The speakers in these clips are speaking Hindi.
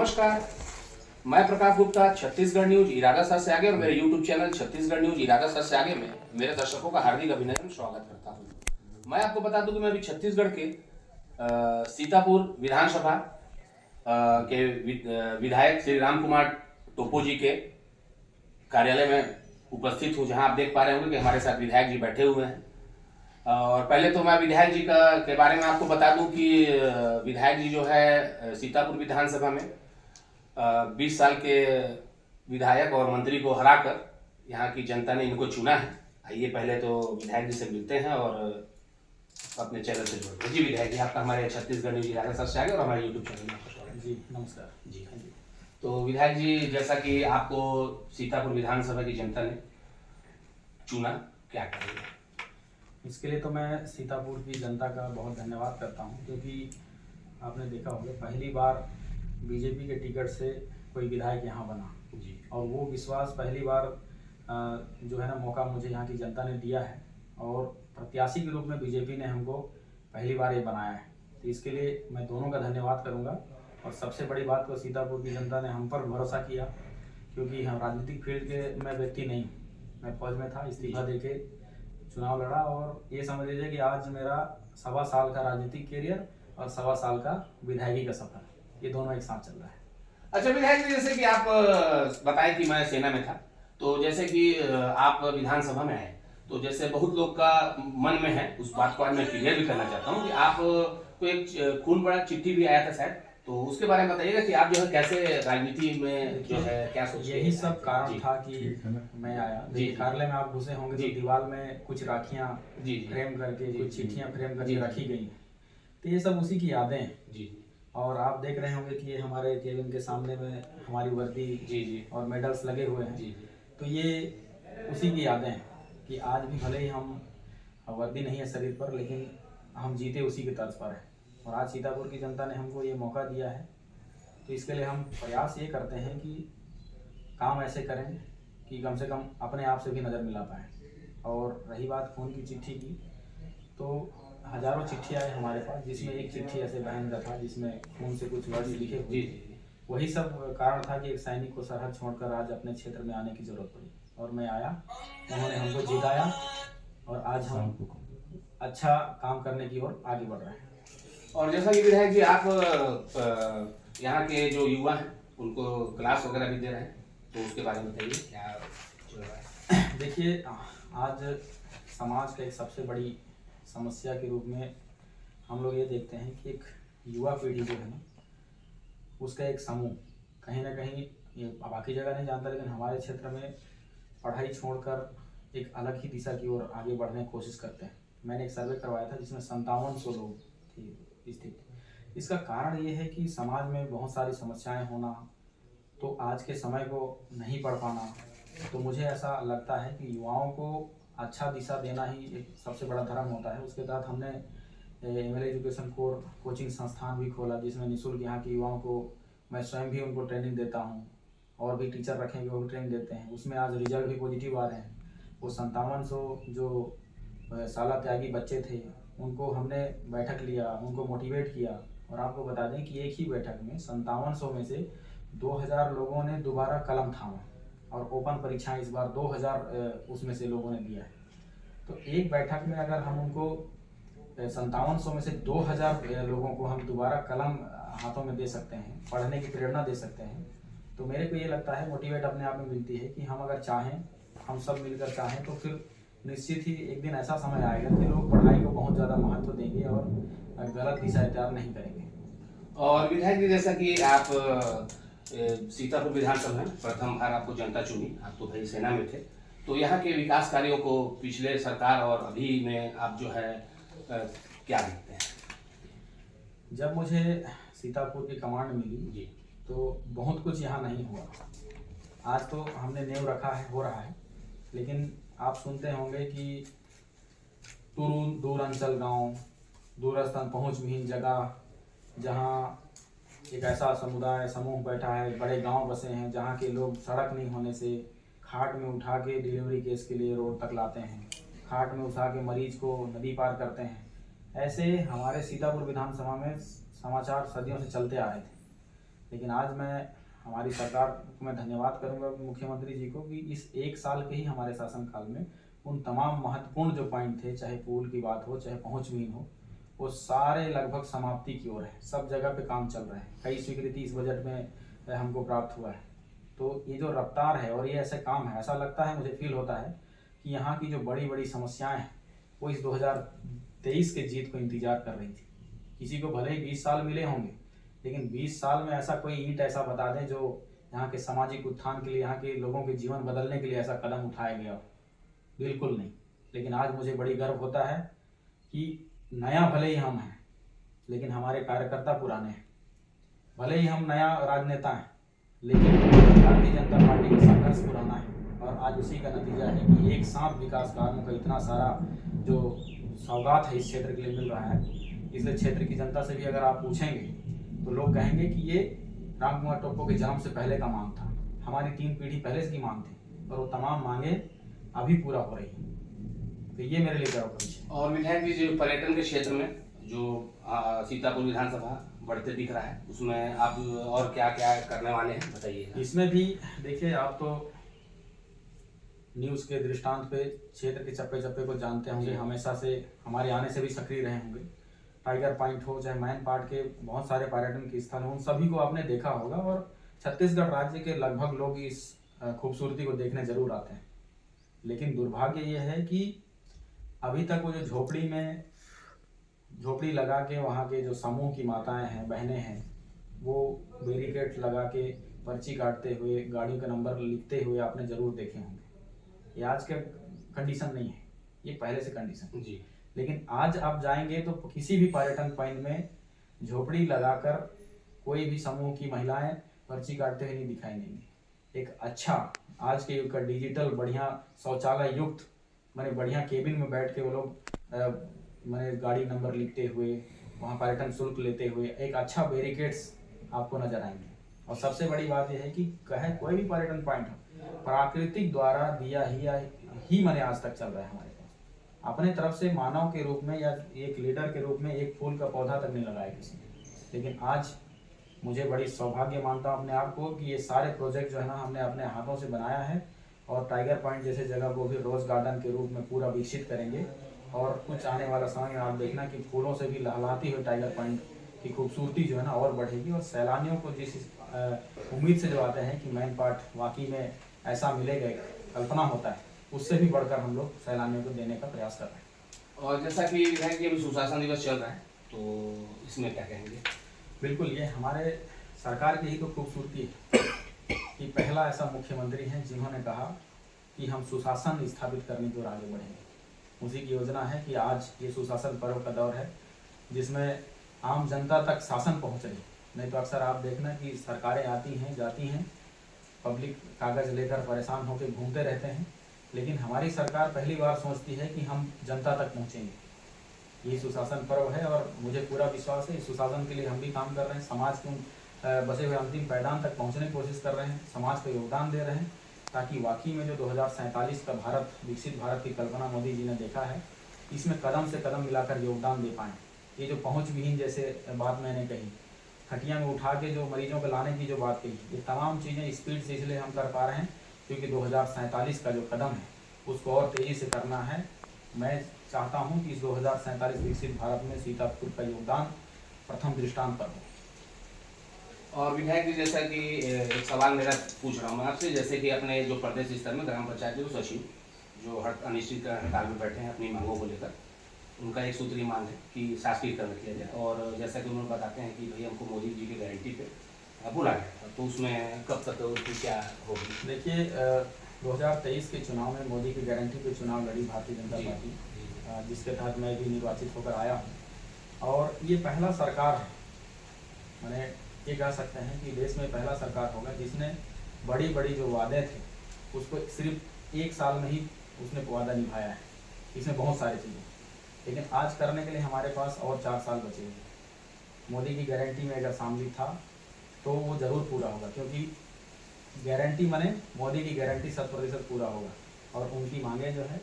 नमस्कार, मैं प्रकाश गुप्ता छत्तीसगढ़ न्यूज इरादा सर से आगे और मेरे यूट्यूब चैनल छत्तीसगढ़ न्यूज इरादा सर से आगे में मेरे दर्शकों का हार्दिक अभिनंदन स्वागत करता हूं। मैं आपको बता दूं कि मैं अभी छत्तीसगढ़ के सीतापुर विधानसभा के विधायक श्री राम कुमार टोपो जी के कार्यालय में उपस्थित हूँ, जहाँ आप देख पा रहे होंगे कि हमारे साथ विधायक जी बैठे हुए हैं। और पहले तो मैं विधायक जी के बारे में आपको बता दूं कि विधायक जी जो है सीतापुर विधानसभा में 20 साल के विधायक और मंत्री को हराकर यहाँ की जनता ने इनको चुना है। आइए पहले तो विधायक जी से मिलते हैं और अपने चैनल से जोड़ते हैं। जी विधायक जी, आपका हमारे छत्तीसगढ़ न्यूज इरादा सर से आगे और हमारे यूट्यूब चैनल में स्वागत है। जी नमस्कार। जी हाँ जी। तो विधायक जी, जैसा कि आपको सीतापुर विधानसभा की जनता ने चुना, क्या करेंगे? इसके लिए तो मैं सीतापुर की जनता का बहुत धन्यवाद करता हूँ, क्योंकि आपने देखा होगा पहली बार बीजेपी के टिकट से कोई विधायक यहाँ बना जी। और वो विश्वास पहली बार जो है ना मौका मुझे यहाँ की जनता ने दिया है और प्रत्याशी के रूप में बीजेपी ने हमको पहली बार ये बनाया है। तो इसके लिए मैं दोनों का धन्यवाद करूँगा। और सबसे बड़ी बात तो सीतापुर की जनता ने हम पर भरोसा किया, क्योंकि हम राजनीतिक फील्ड के मैं व्यक्ति नहीं, मैं फौज में था, इस्तीफा देके चुनाव लड़ा और ये समझ लीजिए कि आज मेरा 1.25 साल का राजनीतिक करियर और 1.25 साल का विधायकी का सफर, ये दोनों एक साथ चल रहा है। अच्छा विधायक जी, जैसे कि आप बताएं कि मैं सेना में था, तो जैसे कि आप विधानसभा में आए, तो जैसे बहुत लोग का मन में है, उस बात को आज मैं क्लियर भी करना चाहता हूँ कि आप को एक खून बड़ा चिट्ठी भी आया था शायद, तो उसके बारे में बताइएगा कि आप जो है कैसे राजनीति में जो है क्या सोचते हैं? यही सब कारण था कि मैं आया। जी। कार्यालय में आप घुसे होंगे तो दीवार में कुछ राखियां जी फ्रेम करके, कुछ चिट्ठियां फ्रेम जी। करके रखी गई, तो ये सब उसी की यादें हैं। जी। और आप देख रहे होंगे कि ये हमारे केबिन के सामने में हमारी वर्दी जी और मेडल्स लगे हुए हैं। जी। तो ये उसी की यादें हैं कि आज भी भले ही हम वर्दी नहीं है शरीर पर, लेकिन हम जीते उसी के तर्ज पर हैं। और आज सीतापुर की जनता ने हमको ये मौका दिया है, तो इसके लिए हम प्रयास ये करते हैं कि काम ऐसे करें कि कम से कम अपने आप से भी नज़र मिला पाएँ। और रही बात खून की चिट्ठी की, तो हज़ारों चिट्ठी आए हमारे पास, जिसमें एक चिट्ठी ऐसे बहन का था जिसमें खून से कुछ वर्ड्स लिखे हुए। वही सब कारण था कि एक सैनिक को सरहद छोड़कर आज अपने क्षेत्र में आने की ज़रूरत पड़ी और मैं आया, उन्होंने हमको जिताया और आज हम अच्छा काम करने की ओर आगे बढ़ रहे हैं। और जैसा कि विधायक जी, आप यहाँ के जो युवा हैं उनको क्लास वगैरह भी दे रहे हैं, तो उसके बारे में बताइए क्या चल रहा है? देखिए, आज समाज का एक सबसे बड़ी समस्या के रूप में हम लोग ये देखते हैं कि एक युवा पीढ़ी जो है ना, उसका एक समूह कहीं ना कहीं, ये बाकी जगह नहीं जानता, लेकिन हमारे क्षेत्र में पढ़ाई छोड़कर एक अलग ही दिशा की ओर आगे बढ़ने की कोशिश करते हैं। मैंने एक सर्वे करवाया था जिसमें 5700 लोग थे स्थित। इसका कारण ये है कि समाज में बहुत सारी समस्याएं होना, तो आज के समय को नहीं पढ़ पाना। तो मुझे ऐसा लगता है कि युवाओं को अच्छा दिशा देना ही एक सबसे बड़ा धर्म होता है। उसके तहत हमने ML एजुकेशन कोचिंग संस्थान भी खोला, जिसमें निःशुल्क यहाँ के युवाओं को मैं स्वयं भी उनको ट्रेनिंग देता हूँ और भी टीचर रखेंगे वो भी ट्रेनिंग देते हैं। उसमें आज रिजल्ट भी पॉजिटिव आ रहे हैं। वो 5700 जो शाला त्यागी बच्चे थे, उनको हमने बैठक लिया, उनको मोटिवेट किया। और आपको बता दें कि एक ही बैठक में 5700 में से 2000 लोगों ने दोबारा कलम थामा और ओपन परीक्षाएं इस बार 2000 उसमें से लोगों ने दिया है। तो एक बैठक में अगर हम उनको 5700 में से 2000 लोगों को हम दोबारा कलम हाथों में दे सकते हैं, पढ़ने की प्रेरणा दे सकते हैं, तो मेरे को ये लगता है मोटिवेट अपने आप में मिलती है कि हम अगर चाहें, हम सब मिलकर चाहें, तो फिर निश्चित ही एक दिन ऐसा समय आएगा कि लोग पढ़ाई को बहुत ज़्यादा महत्व देंगे और गलत दिशा इख्तियार नहीं करेंगे। और विधायक जी, जैसा कि आप सीतापुर विधानसभा में प्रथम बार आपको जनता चुनी, आप तो भाई सेना में थे, तो यहाँ के विकास कार्यों को पिछले सरकार और अभी में आप जो है क्या देखते हैं? जब मुझे सीतापुर की कमांड मिली जी, तो बहुत कुछ यहाँ नहीं हुआ। आज तो हमने नींव रखा है, हो रहा है, लेकिन आप सुनते होंगे कि दूर अंचल गांव, दूरस्थन पहुंचविहीन जगह, जहां एक ऐसा समुदाय समूह बैठा है, बड़े गांव बसे हैं, जहां के लोग सड़क नहीं होने से खाट में उठा के डिलीवरी केस के लिए रोड तक लाते हैं, खाट में उठा के मरीज को नदी पार करते हैं। ऐसे हमारे सीतापुर विधानसभा में समाचार सदियों से चलते आ रहे थे। लेकिन आज मैं हमारी सरकार को मैं धन्यवाद करूंगा मुख्यमंत्री जी को कि इस एक साल के ही हमारे शासनकाल में उन तमाम महत्वपूर्ण जो पॉइंट थे, चाहे पुल की बात हो चाहे पहुंचविहीन हो, वो सारे लगभग समाप्ति की ओर है। सब जगह पे काम चल रहा है। कई स्वीकृति इस बजट में हमको प्राप्त हुआ है। तो ये जो रफ्तार है और ये ऐसे काम है, ऐसा लगता है, मुझे फील होता है कि यहाँ की जो बड़ी बड़ी समस्याएं हैं वो इस 2023 के जीत को इंतजार कर रही थी। किसी को भले ही 20 साल मिले होंगे, लेकिन 20 साल में ऐसा कोई ईंट ऐसा बता दें जो यहाँ के सामाजिक उत्थान के लिए, यहाँ के लोगों के जीवन बदलने के लिए ऐसा कदम उठाया गया हो, बिल्कुल नहीं। लेकिन आज मुझे बड़ी गर्व होता है कि नया भले ही हम हैं, लेकिन हमारे कार्यकर्ता पुराने हैं। भले ही हम नया राजनेता हैं, लेकिन भारतीय जनता पार्टी का संघर्ष पुराना है। और आज उसी का नतीजा है कि एक साथ विकास कार्यों का इतना सारा जो सौगात है इस क्षेत्र के लिए मिल रहा है। इसलिए क्षेत्र की जनता से भी अगर आप पूछेंगे तो लोग कहेंगे कि ये राम कुमार टोप्पो के जन्म से पहले का मांग था, हमारी 3 पीढ़ी पहले से की मांग थी, और वो तमाम मांगे अभी पूरा हो रही है। तो ये मेरे लिए गर्व का विषय है। और विधायक जी, जो पर्यटन के क्षेत्र में जो सीतापुर विधानसभा बढ़ते दिख रहा है, उसमें आप और क्या क्या करने वाले हैं, बताइए। इसमें भी देखिए, आप तो न्यूज़ के दृष्टांत पे क्षेत्र के चप्पे चप्पे को जानते होंगे, हमेशा से हमारे आने से भी सक्रिय रहे होंगे। टाइगर पॉइंट हो चाहे मैन पार्ट के बहुत सारे पर्यटन के स्थल हो, उन सभी को आपने देखा होगा। और छत्तीसगढ़ राज्य के लगभग लोग इस खूबसूरती को देखने जरूर आते हैं। लेकिन दुर्भाग्य ये है कि अभी तक वो जो झोपड़ी लगा के वहाँ के जो समूह की माताएं हैं, बहनें हैं, वो बैरिकेड लगा के पर्ची काटते हुए, गाड़ियों का नंबर लिखते हुए आपने जरूर देखे होंगे। ये आज का कंडीशन नहीं है, ये पहले से कंडीशन जी। लेकिन आज आप जाएंगे तो किसी भी पर्यटन पॉइंट में झोपड़ी लगाकर कोई भी समूह की महिलाएं पर्ची काटते हुए नहीं दिखाई देंगी। एक अच्छा आज के युग का डिजिटल बढ़िया शौचालय युक्त मैंने बढ़िया केबिन में बैठ के वो लोग मैंने गाड़ी नंबर लिखते हुए, वहाँ पर्यटन शुल्क लेते हुए एक अच्छा बैरिकेड्स आपको नजर आएंगे। और सबसे बड़ी बात यह है कि कहे कोई भी पर्यटन पॉइंट हो, प्राकृतिक द्वारा दिया ही मैंने आज तक चल रहा है हमारे पास। अपने तरफ से मानव के रूप में या एक लीडर के रूप में एक फूल का पौधा तक नहीं लगाया किसी ने। लेकिन आज मुझे बड़ी सौभाग्य मानता हूँ अपने आप को कि ये सारे प्रोजेक्ट जो है ना हमने अपने हाथों से बनाया है। और टाइगर पॉइंट जैसे जगह को भी रोज गार्डन के रूप में पूरा विकसित करेंगे। और कुछ आने वाला समय में आप देखना कि फूलों से भी लहलाती हुई टाइगर पॉइंट की खूबसूरती जो है ना और बढ़ेगी। और सैलानियों को जिस उम्मीद से जो आते हैं कि मैन पार्ट वाकई में ऐसा मिलेगा, कल्पना होता है, उससे भी बढ़कर हम लोग सैलानियों को देने का प्रयास कर रहे हैं। और जैसा कि विधायक जी अभी सुशासन दिवस चल रहा है, तो इसमें क्या कहेंगे? बिल्कुल, ये हमारे सरकार की ही तो खूबसूरती है कि पहला ऐसा मुख्यमंत्री हैं जिन्होंने कहा कि हम सुशासन स्थापित करने की ओर आगे बढ़ेंगे। उसी की योजना है कि आज ये सुशासन पर्व का दौर है जिसमें आम जनता तक शासन पहुंच रही। नहीं तो अक्सर आप देखना कि सरकारें आती हैं जाती हैं, पब्लिक कागज लेकर परेशान होकर घूमते रहते हैं, लेकिन हमारी सरकार पहली बार सोचती है कि हम जनता तक पहुंचेंगे। ये सुशासन पर्व है और मुझे पूरा विश्वास है इस सुशासन के लिए हम भी काम कर रहे हैं। समाज के बसे हुए अंतिम पैदान तक पहुंचने की कोशिश कर रहे हैं, समाज को योगदान दे रहे हैं, ताकि वाकई में जो 2047 का भारत, विकसित भारत की कल्पना मोदी जी ने देखा है, इसमें कदम से कदम मिलाकर योगदान दे पाएँ। ये जो पहुँच विहीन जैसे बात मैंने कही, खटिया में उठा के जो मरीजों को लाने की जो बात कही, ये तमाम चीज़ें स्पीड से इसलिए हम कर पा रहे हैं क्योंकि 2047 का जो कदम है उसको और तेज़ी से करना है। मैं चाहता हूं कि इस 2047 विकसित भारत में सीतापुर का योगदान प्रथम दृष्टांत पर हो। और विधायक जी, जैसा कि एक सवाल मेरा पूछ रहा हूँ मैं आपसे, जैसे कि अपने जो प्रदेश स्तर में ग्राम पंचायत के सचिव जो अनिश्चित हड़ताल में बैठे हैं अपनी मांगों को लेकर, उनका एक सूत्रीय मांग है कि शासकीयकरण किया जाए। और जैसा कि उन्होंने बताते हैं कि भाई हमको मोदी जी की गारंटी पे बुला गया, तो उसमें कब तक उसकी क्या होगी? देखिए, 2023 के चुनाव में मोदी की गारंटी पे चुनाव लड़ी भारतीय जनता पार्टी, जिसके तहत मैं भी निर्वाचित होकर आया हूँ। और ये पहला सरकार है, मैंने ये कह सकते हैं कि देश में पहला सरकार होगा जिसने बड़ी बड़ी जो वादे थे उसको सिर्फ 1 साल में ही उसने वादा निभाया है। इसमें बहुत सारी चीज़ें, लेकिन आज करने के लिए हमारे पास और 4 साल बचे हुए हैं। मोदी की गारंटी में अगर शामिल था तो वो ज़रूर पूरा होगा, क्योंकि गारंटी माने मोदी की गारंटी 100% पूरा होगा। और उनकी मांगे जो है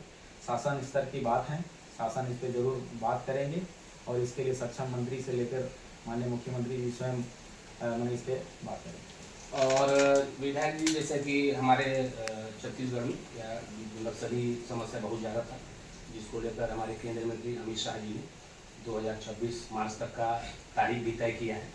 शासन स्तर की बात है, शासन इस पर जरूर बात करेंगे। और इसके लिए सक्षम मंत्री से लेकर माननीय मुख्यमंत्री जी स्वयं मैंने इस पर बात करें। और विधायक जी, जैसे कि हमारे छत्तीसगढ़ में या नक्सली समस्या बहुत ज़्यादा था, जिसको लेकर हमारे केंद्रीय मंत्री अमित शाह जी ने 2026 मार्च तक का तारीख भी तय किया है,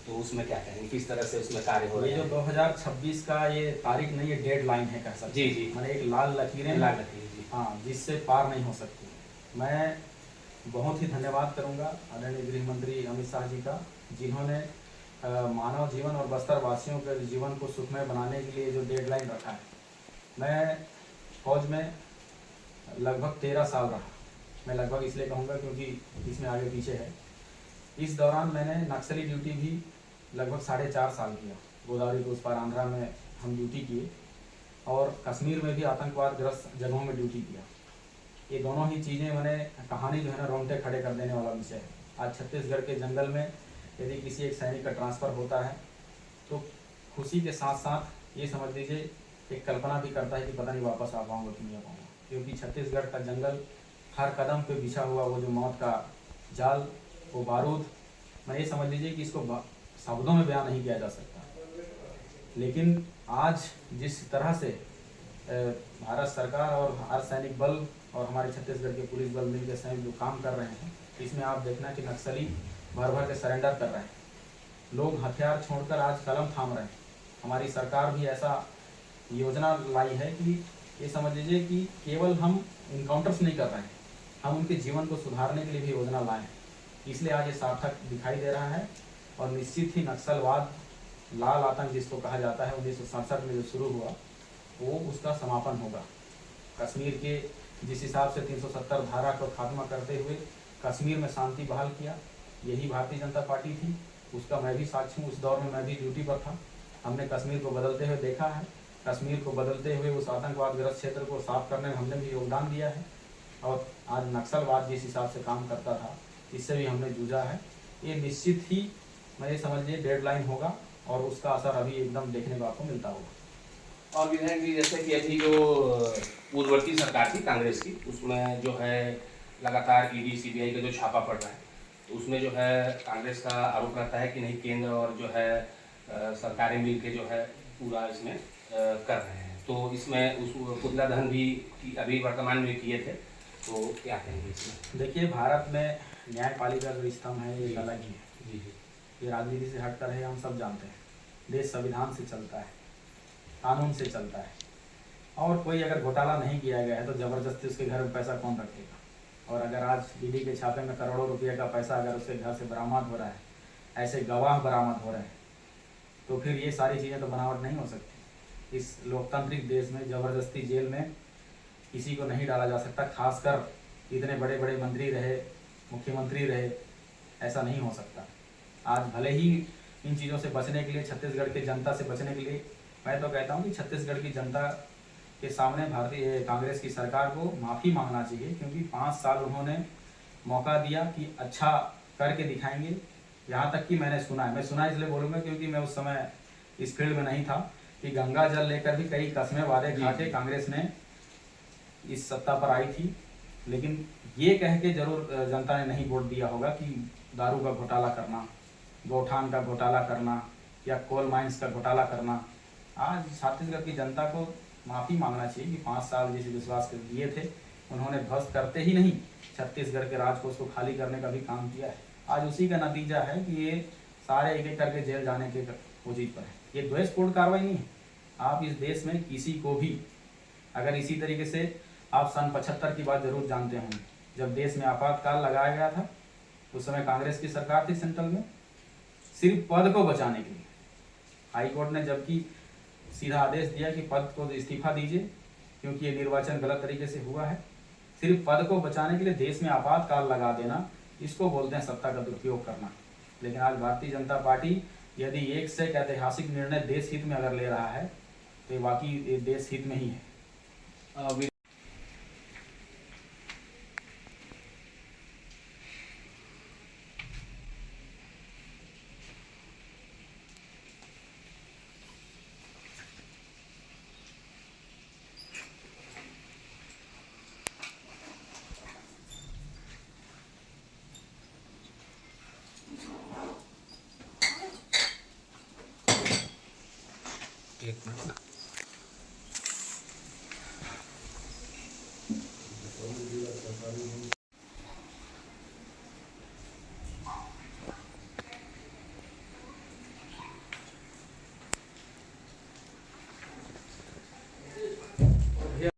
तो उसमें क्या कहेंगे, किस तरह से उसमें कार्य हो रहे ये हैं? जो 2026 का ये तारीख नहीं, ये डेड लाइन है कह सकते जी हैं। जी, मैंने एक लाल लकीरें, लाल लकीर जी। हाँ, जिससे पार नहीं हो सकती। मैं बहुत ही धन्यवाद करूंगा आदरणीय गृह मंत्री अमित शाह जी का, जिन्होंने मानव जीवन और बस्तर वासियों के जीवन को सुखमय बनाने के लिए जो डेडलाइन रखा है। मैं फौज में लगभग 13 साल रहा। मैं लगभग इसलिए कहूँगा क्योंकि इसमें आगे पीछे है। इस दौरान मैंने नक्सली ड्यूटी भी लगभग 4.5 साल किया। गोदावरी के उस पार आंध्रा में हम ड्यूटी किए और कश्मीर में भी आतंकवाद ग्रस्त जगहों में ड्यूटी किया। ये दोनों ही चीज़ें मैंने, कहानी जो है ना, रोंगटे खड़े कर देने वाला विषय है। आज छत्तीसगढ़ के जंगल में यदि किसी एक सैनिक का ट्रांसफ़र होता है तो खुशी के साथ साथ ये समझ लीजिए एक कल्पना भी करता है कि पता नहीं वापस आ पाऊँगा कि नहीं आ पाऊँगा, क्योंकि छत्तीसगढ़ का जंगल हर कदम पे बिछा हुआ वो जो मौत का जाल, वो बारूद, मैं ये समझ लीजिए कि इसको शब्दों में बयान नहीं किया जा सकता। लेकिन आज जिस तरह से भारत सरकार और अर्धसैनिक बल और हमारे छत्तीसगढ़ के पुलिस बल मिलकर संयुक्त जो काम कर रहे हैं, इसमें आप देखना कि नक्सली भर भर के सरेंडर कर रहे हैं। लोग हथियार छोड़कर आज कलम थाम रहे हैं। हमारी सरकार भी ऐसा योजना लाई है कि ये समझ लीजिए कि केवल हम इनकाउंटर्स नहीं कर रहे हैं, हम उनके जीवन को सुधारने के लिए भी योजना लाए हैं। इसलिए आज ये सार्थक दिखाई दे रहा है। और निश्चित ही नक्सलवाद, लाल आतंक जिसको कहा जाता है, 1967 में जो शुरू हुआ, वो उसका समापन होगा। कश्मीर के जिस हिसाब से 370 धारा को खात्मा करते हुए कश्मीर में शांति बहाल किया, यही भारतीय जनता पार्टी थी। उसका मैं भी साक्षी हूँ। उस दौर में मैं भी ड्यूटी पर था। हमने कश्मीर को बदलते हुए देखा है। कश्मीर को बदलते हुए उस आतंकवाद ग्रस्त क्षेत्र को साफ करने में हमने भी योगदान दिया है। और आज नक्सलवाद जिस हिसाब से काम करता था, इससे भी हमने जूझा है। ये निश्चित ही, मैं ये समझ लीजिए, डेडलाइन होगा और उसका असर अभी एकदम देखने को आपको मिलता होगा। और विधायक जी, जैसे कि अभी जो पूर्ववर्ती सरकार थी कांग्रेस की, उसमें जो है लगातार ईडी सीबीआई का जो छापा पड़ रहा है, तो उसमें जो है कांग्रेस का आरोप रहता है कि नहीं, केंद्र और जो है सरकारें मिल के जो है पूरा इसमें कर रहे हैं। तो इसमें उस पुतला दहन भी अभी वर्तमान में किए थे, तो क्या कहेंगे इसमें? देखिए, भारत में न्यायपालिका जो स्तंभ है ये अलग ही है। जी जी, ये राजनीति से हटकर है, हम सब जानते हैं। देश संविधान से चलता है, कानून से चलता है। और कोई अगर घोटाला नहीं किया गया है तो ज़बरदस्ती उसके घर में पैसा कौन रखेगा? और अगर आज ईडी के छापे में करोड़ों रुपये का पैसा अगर उसके घर से बरामद हो रहा है, ऐसे गवाह बरामद हो रहे हैं, तो फिर ये सारी चीज़ें तो बनावट नहीं हो सकती। इस लोकतांत्रिक देश में ज़बरदस्ती जेल में किसी को नहीं डाला जा सकता। खासकर इतने बड़े बड़े मंत्री रहे, मुख्यमंत्री रहे, ऐसा नहीं हो सकता। आज भले ही इन चीज़ों से बचने के लिए, छत्तीसगढ़ की जनता से बचने के लिए, मैं तो कहता हूँ कि छत्तीसगढ़ की जनता के सामने भारतीय कांग्रेस की सरकार को माफ़ी मांगना चाहिए, क्योंकि 5 साल उन्होंने मौका दिया कि अच्छा करके दिखाएंगे। यहाँ तक कि मैंने सुना है, मैं सुना इसलिए बोलूँगा क्योंकि मैं उस समय इस फील्ड में नहीं था, कि गंगा जल लेकर भी कई कस्में वादे खा के कांग्रेस ने इस सत्ता पर आई थी। लेकिन ये कह के जरूर जनता ने नहीं वोट दिया होगा कि दारू का घोटाला करना, गौठान का घोटाला करना या कोल माइंस का घोटाला करना। आज छत्तीसगढ़ की जनता को माफ़ी मांगना चाहिए कि 5 साल जिस विश्वास के दिए थे, उन्होंने ध्वस्त करते ही नहीं, छत्तीसगढ़ के राज को उसको खाली करने का भी काम किया है। आज उसी का नतीजा है कि ये सारे एक एक करके जेल जाने के पोजीशन पर है। ये द्वेषपूर्ण कार्रवाई नहीं है। आप इस देश में किसी को भी अगर इसी तरीके से, आप सन 75 की बात जरूर जानते होंगे, जब देश में आपातकाल लगाया गया था, उस समय कांग्रेस की सरकार थी सेंट्रल में, सिर्फ पद को बचाने के लिए हाई कोर्ट ने जबकि सीधा आदेश दिया कि पद को इस्तीफा दीजिए क्योंकि ये निर्वाचन गलत तरीके से हुआ है, सिर्फ पद को बचाने के लिए देश में आपातकाल लगा देना, इसको बोलते हैं सत्ता का दुरुपयोग करना। लेकिन आज भारतीय जनता पार्टी यदि एक से एक ऐतिहासिक निर्णय देश हित में अगर ले रहा है, तो ये वाकई देश हित में ही है। एक मिनट।